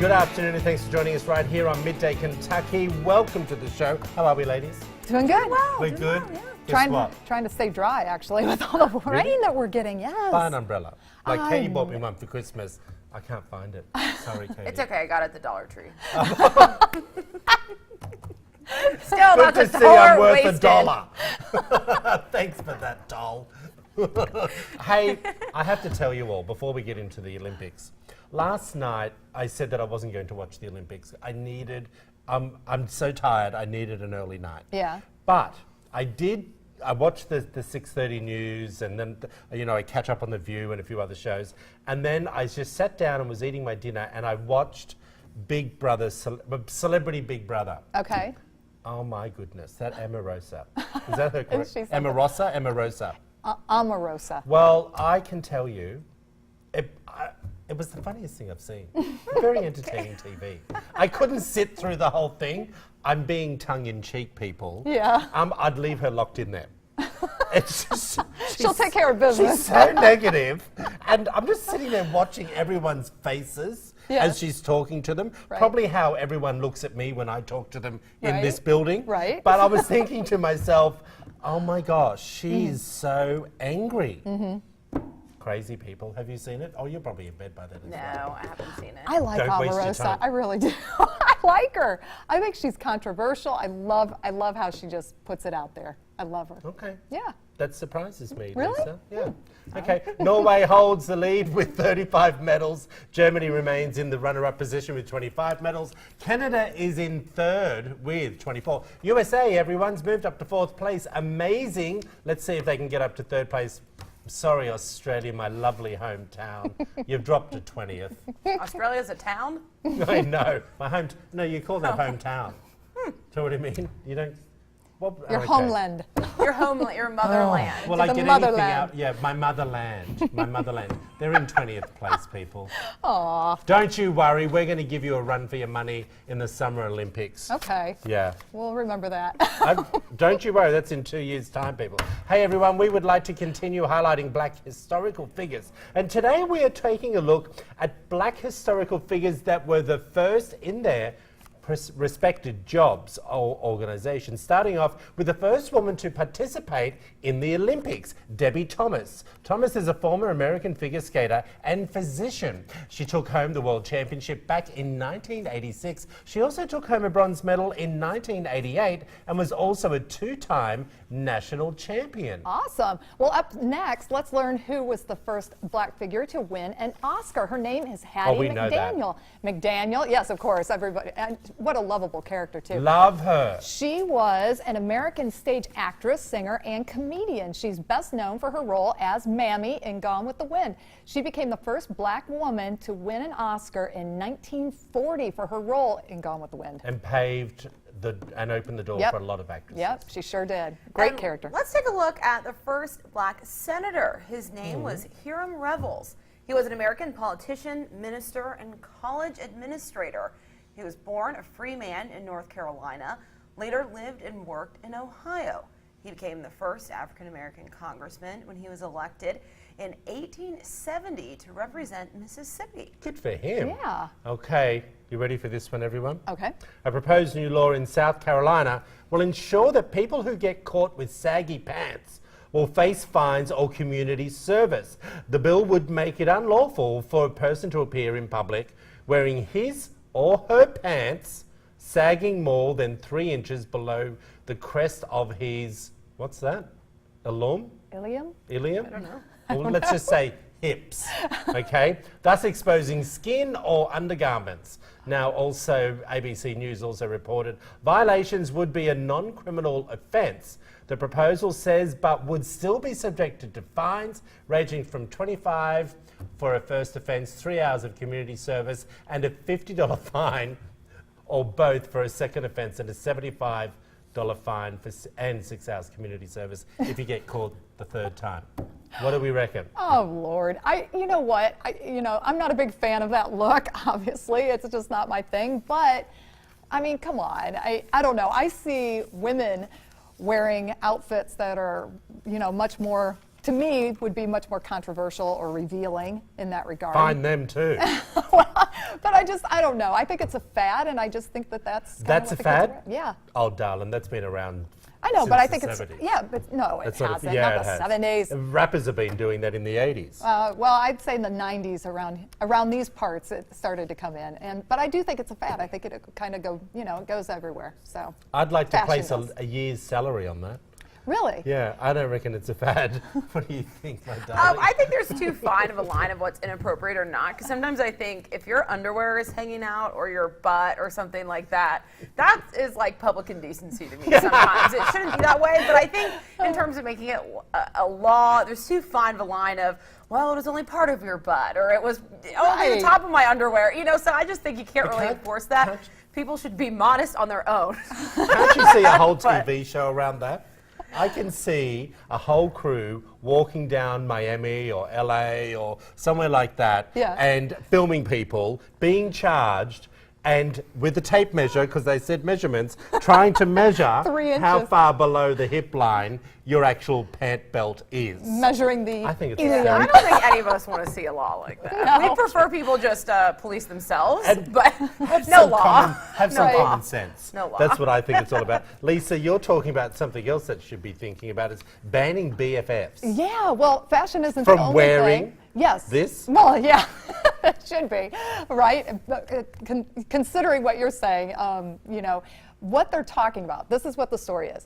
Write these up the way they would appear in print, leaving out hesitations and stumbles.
Good afternoon and thanks for joining us right here on Midday Kentucky. Welcome to the show. How are we, ladies? Doing good. Well, We're good? Well, Guess Trying to stay dry, actually, with all the rain that we're getting, yes. Buy an umbrella. Like Katie bought me one for Christmas. I can't find it. Sorry, Katie. It's okay, I got it at the Dollar Tree. Still, Good that's to a see I'm dollar worth wasted. $1. Thanks for that, doll. Hey, I have to tell you all, before we get into the Olympics, last night I said that I wasn't going to watch the Olympics. I needed, I'm so tired, I needed an early night. Yeah. But I watched the 6:30 news, and then, I catch up on The View and a few other shows. And then I just sat down and was eating my dinner, and I watched Big Brother, Celebrity Big Brother. Okay. Oh my goodness, that Omarosa. Is that her correct? she something? Omarosa? Omarosa. Well, I can tell you, it was the funniest thing I've seen. Very entertaining TV. I couldn't sit through the whole thing. I'm being tongue-in-cheek, people. Yeah. I'd leave her locked in there. It's just, She'll take care of business. She's so negative, and I'm just sitting there watching everyone's faces as she's talking to them. Right. Probably how everyone looks at me when I talk to them in Right. this building. Right. But I was thinking to myself, oh my gosh, she is so angry. Crazy people. Have you seen it? Oh, you're probably in bed by then as well. No, I haven't seen it. I like Don't waste your Omarosa. time. I really do. I like her. I think she's controversial. I love how she just puts it out there. I love her. Okay. Yeah. That surprises me, Really? Lisa. Yeah. Okay. Norway holds the lead with 35 medals. Germany remains in the runner-up position with 25 medals. Canada is in third with 24. USA, everyone's moved up to fourth place. Amazing. Let's see if they can get up to third place. Sorry, Australia, my lovely hometown. You've dropped to 20th. Australia's a town? I know. No, you call that hometown. Do you know what I mean? You don't. Well, Your okay. homeland. Your homeland, your motherland. Well, To I the get motherland. anything out. Yeah, my motherland. My motherland. They're in 20th place, people. Aw. Don't you worry. We're going to give you a run for your money in the Summer Olympics. Okay. Yeah. We'll remember that. Don't you worry. That's in 2 years' time, people. Hey, everyone. We would like to continue highlighting black historical figures. And today we are taking a look at black historical figures that were the first in their respected jobs or organizations, starting off with the first woman to participate in the Olympics, Debbie Thomas. Thomas is a former American figure skater and physician. She took home the World Championship back in 1986. She also took home a bronze medal in 1988 and was also a two-time national champion. Awesome. Well, up next, let's learn who was the first black figure to win an Oscar. Her name is Hattie we know that. McDaniel. McDaniel, yes, of course, everybody. And what a lovable character, too. Love her. She was an American stage actress, singer, and comedian. She's best known for her role as Mammy in Gone with the Wind. She became the first black woman to win an Oscar in 1940 for her role in Gone with the Wind. And paved and opened the door Yep. for a lot of actresses. Yep, she sure did. Great And character. Let's take a look at the first black senator. His name was Hiram Revels. He was an American politician, minister, and college administrator. He was born a free man in North Carolina, later lived and worked in Ohio. He became the first African-American congressman when he was elected in 1870 to represent Mississippi. Good for him. Yeah. Okay, you ready for this one, everyone? Okay. A proposed new law in South Carolina will ensure that people who get caught with saggy pants will face fines or community service. The bill would make it unlawful for a person to appear in public wearing his or her pants sagging more than 3 inches below the crest of his, what's that? Ilium? Ilium? Ilium? I don't know. Well, let's just say hips, okay? Thus exposing skin or undergarments. Now, also, ABC News also reported violations would be a non-criminal offence. The proposal says, but would still be subjected to fines ranging from $25 for a first offence, 3 hours of community service, and a $50 fine, or both for a second offence, and a $75 fine and 6 hours community service if you get caught the third time. What do we reckon? Oh, Lord. You know what? I'm not a big fan of that look, obviously. It's just not my thing. But, I mean, come on. I don't know. I see women wearing outfits that are, much more, to me, would be much more controversial or revealing in that regard. Find them too. But I don't know. I think it's a fad, and I just think that's kinda That's what a the kids fad? are- Yeah. Oh, darling, that's been around. I know, since but I the think it's 70s. yeah, but no, it That's sort of- hasn't. yeah, Not it the has. 70s. Rappers have been doing that in the 80s. Well, I'd say in the 90s around these parts it started to come in, but I do think it's a fad. I think it kind of it goes everywhere. So I'd like to fashion place does. a year's salary on that. Really, Yeah, I don't reckon it's a fad. What do you think, my darling? I think there's too fine of a line of what's inappropriate or not. Because sometimes I think if your underwear is hanging out or your butt or something like that, that is like public indecency to me sometimes. It shouldn't be that way. But I think in terms of making it a law, there's too fine of a line of, well, it was only part of your butt or it was only the Right. top of my underwear. So I just think you can't really can't- enforce that. can't- People should be modest on their own. Can't you see a whole But- TV show around that? I can see a whole crew walking down Miami or LA or somewhere like that Yeah. and filming people being charged and with the tape measure, because they said measurements, trying to measure 3 how inches. far below the hip line your actual pant belt is. measuring the I think it's ilium. I don't think any of us want to see a law like that. No. We prefer people just police themselves, And but Have no some law. have some No law. common sense. No law. That's what I think it's all about. Lisa, you're talking about something else that you should be thinking about is banning BFFs. Yeah, well, fashion isn't From the only wearing thing. Yes. this? Well, yeah, it should be, right? But, considering what you're saying, what they're talking about, this is what the story is.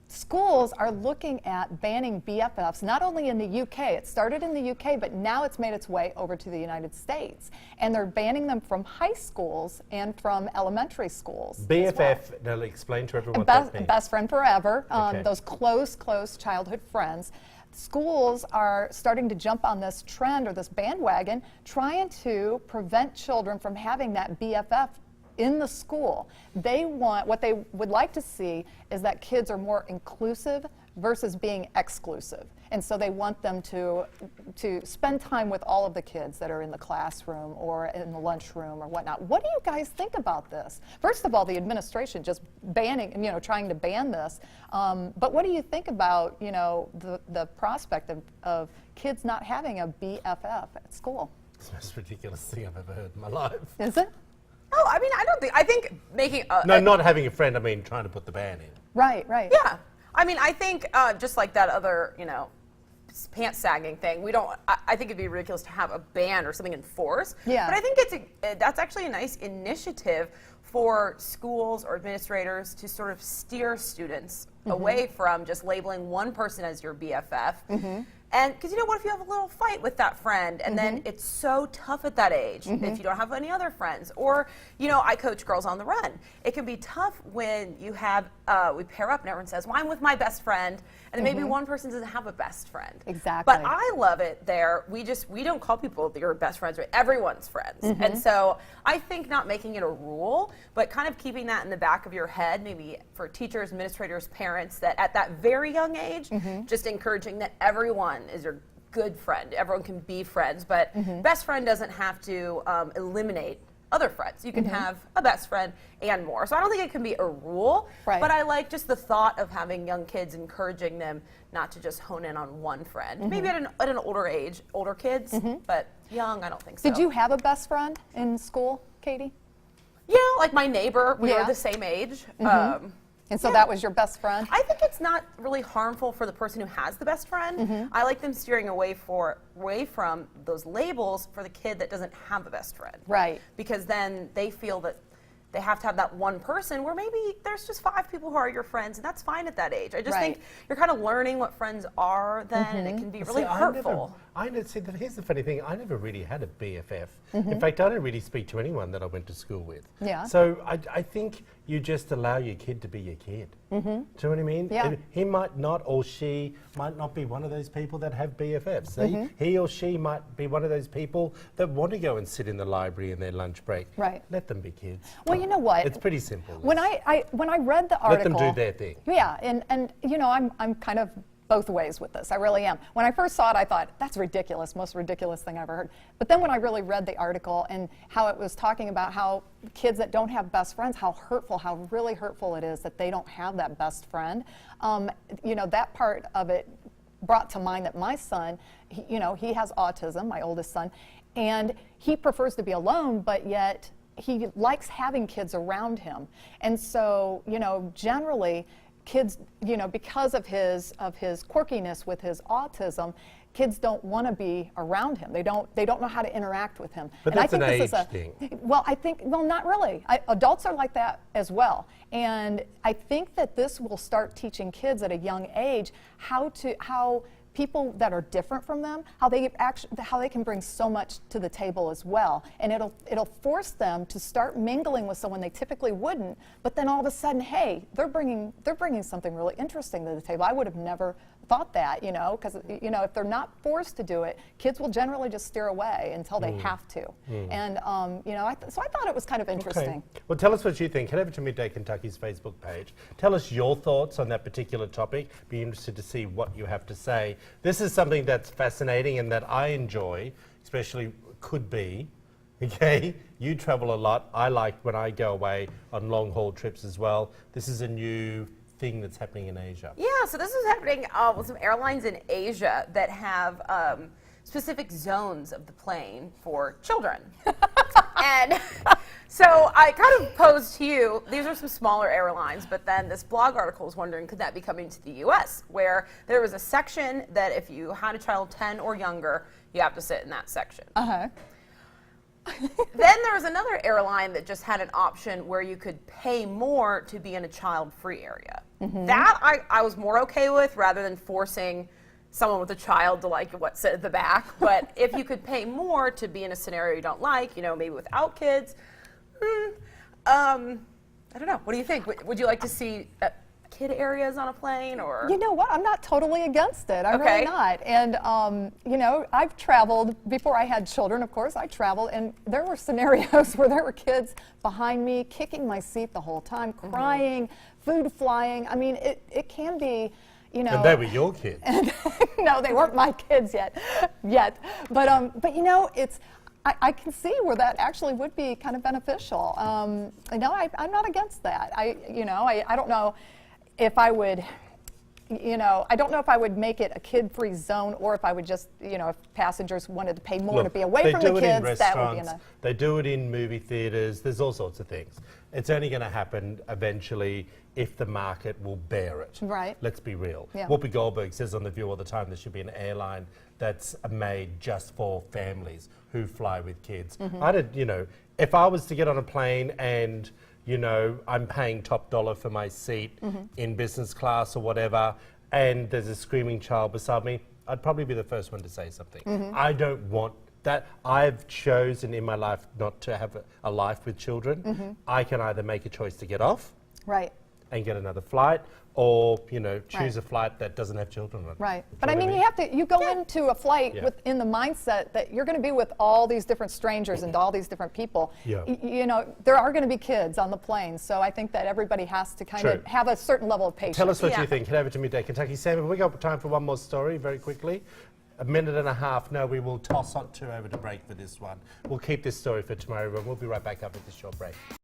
Schools are looking at banning BFFs, not only in the UK. It started in the UK, but now it's made its way over to the United States. And they're banning them from high schools and from elementary schools. as well. BFF, now explain to everyone what that means. Best friend forever, Okay. those close childhood friends. Schools are starting to jump on this trend or this bandwagon, trying to prevent children from having that BFF in the school. What they would like to see is that kids are more inclusive versus being exclusive. And so they want them to spend time with all of the kids that are in the classroom or in the lunchroom or whatnot. What do you guys think about this? First of all, the administration just trying to ban this. But what do you think about, the prospect of kids not having a BFF at school? It's the most ridiculous thing I've ever heard in my life. Is it? No, I think making No, not having a friend, I mean trying to put the ban in. Right. Yeah. I think just like that other, pants sagging thing, I think it'd be ridiculous to have a ban or something enforced. Yeah. But I think that's actually a nice initiative for schools or administrators to sort of steer students away from just labeling one person as your BFF. And because what if you have a little fight with that friend and then it's so tough at that age if you don't have any other friends, or I coach girls on the run. It can be tough when you have we pair up and everyone says, well, I'm with my best friend, and then maybe one person doesn't have a best friend. Exactly. But I love it there. We don't call people your best friends, right? Everyone's friends. And so I think not making it a rule, but kind of keeping that in the back of your head, maybe for teachers, administrators, parents, that at that very young age, just encouraging that everyone is your good friend. Everyone can be friends, but best friend doesn't have to eliminate other friends. You can have a best friend and more. So I don't think it can be a rule, Right. but I like just the thought of having young kids, encouraging them not to just hone in on one friend. Maybe at an older age, older kids, but young, I don't think so. Did you have a best friend in school, Katie? Yeah, like my neighbor, we Yeah. were the same age. And so Yeah. that was your best friend? I think it's not really harmful for the person who has the best friend. I like them steering away from those labels for the kid that doesn't have a best friend. Right. Because then they feel that they have to have that one person where maybe there's just 5 people who are your friends, and that's fine at that age. I just Right. think you're kind of learning what friends are then, and it can be really hurtful. Here's the funny thing, I never really had a BFF. In fact, I don't really speak to anyone that I went to school with. Yeah. So I think you just allow your kid to be your kid. Do you know what I mean? Yeah. And he might not, or she might not be one of those people that have BFFs. He or she might be one of those people that want to go and sit in the library in their lunch break. Right. Let them be kids. Well, you know what? It's pretty simple. When I read the Let them article, do their thing. Yeah, and I'm kind of both ways with this. I really am. When I first saw it, I thought that's ridiculous, most ridiculous thing I've ever heard. But then when I really read the article and how it was talking about how kids that don't have best friends, how really hurtful it is that they don't have that best friend. That part of it brought to mind that my son, he has autism, my oldest son, and he prefers to be alone, but yet he likes having kids around him. And so, you know, generally kids, you know, because of his quirkiness with his autism, kids don't want to be around him. They don't know how to interact with him. But and that's I think an this age is thing. Well, not really. Adults are like that as well. And I think that this will start teaching kids at a young age how people that are different from them, how they can bring so much to the table as well. And it'll force them to start mingling with someone they typically wouldn't, but then all of a sudden, hey, they're bringing something really interesting to the table. I would have never thought that, you know, because, you know, if they're not forced to do it, kids will generally just steer away until they have to. And, you know, so I thought it was kind of interesting. Okay. Well, tell us what you think. Head over to Midday Kentucky's Facebook page. Tell us your thoughts on that particular topic. Be interested to see what you have to say. This is something that's fascinating and that I enjoy, especially could be. Okay, you travel a lot. I like when I go away on long haul trips as well. This is a new thing that's happening in Asia. Yeah, so this is happening with some airlines in Asia that have specific zones of the plane for children. And so I kind of posed to you, these are some smaller airlines, but then this blog article is wondering, could that be coming to the U.S., where there was a section that if you had a child 10 or younger, you have to sit in that section. Then there was another airline that just had an option where you could pay more to be in a child-free area. That I was more okay with, rather than forcing someone with a child to sit at the back. But if you could pay more to be in a scenario you don't like, you know, maybe without kids, I don't know. What do you think? Would you like to see kid areas on a plane, or? You know what? I'm not totally against it. I'm Okay. really not. And, you know, I've traveled, before I had children, of course, I traveled, and there were scenarios where there were kids behind me kicking my seat the whole time, crying, food flying. I mean, it can be, you know. And they were your kids. No, they weren't my kids yet. But you know, I can see where that actually would be kind of beneficial. You know, I'm not against that. I don't know if I would, you know, I don't know if I would make it a kid-free zone, or if I would just, you know, if passengers wanted to pay more to be away from the kids, that would be in a. They do it in movie theatres. There's all sorts of things. It's only going to happen eventually if the market will bear it. Right. Let's be real. Yeah. Whoopi Goldberg says on The View all the time there should be an airline that's made just for families who fly with kids. You know, if I was to get on a plane and, you know, I'm paying top dollar for my seat in business class or whatever, and there's a screaming child beside me, I'd probably be the first one to say something. I don't want that. I've chosen in my life not to have a life with children. I can either make a choice to get off Right. and get another flight, or, you know, choose a flight that doesn't have children on it. Right. Do you But know I what mean, you go into a flight within the mindset that you're going to be with all these different strangers and all these different people. Yeah. You know, there are going to be kids on the plane, so I think that everybody has to kind of have a certain level of patience. Tell us what Yeah. you think. Head over to Midday Kentucky. Sam, have we got time for one more story very quickly? A minute and a half. No, we will toss on over to break for this one. We'll keep this story for tomorrow, but we'll be right back up with this short break.